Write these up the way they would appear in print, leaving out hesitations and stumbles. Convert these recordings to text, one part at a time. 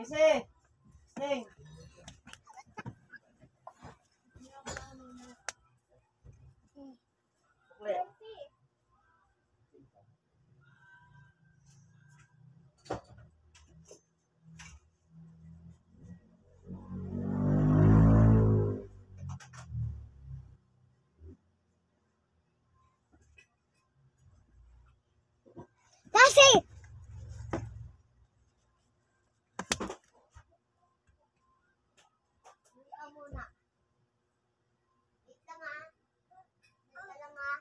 Sing. Sing. Kasi! Muna. Wait lang ha. Wait lang ha.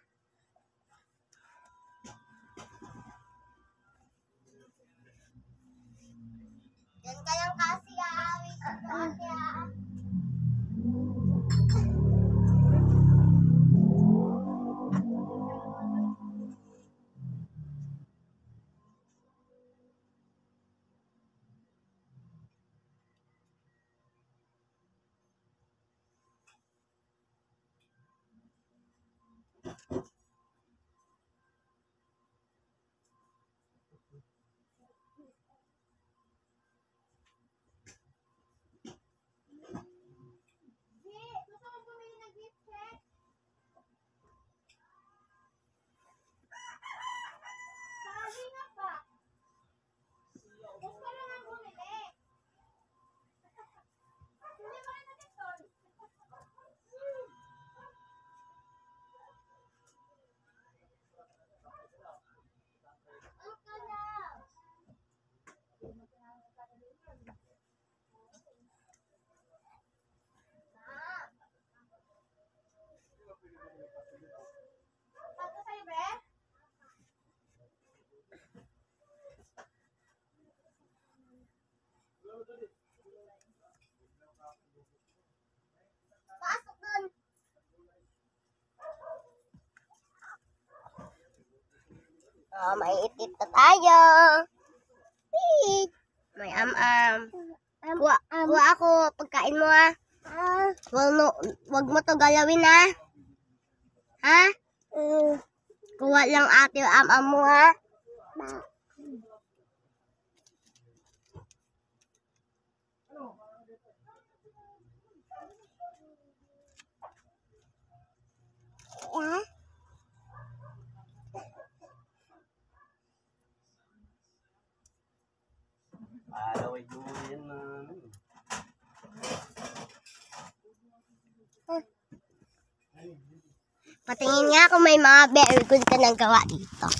Yan ka lang kasi ha. Wait lang kasi ha. Gusto mo bumili ng gift check? Sabi nga pa. Gusto lang ang bumili. Hindi ba na dito? Ang kalaw. Bago sa'yo, be? Pasok dun. May itit na tayo. Wait. May am-am. Kuha ako. Pagkain mo ha. Wag mo to galawin ha. Ha? Kuha lang ate yung am-am mo ha. Alaway duyan na. Patingin nga kung may mga very good ka nang gawa dito.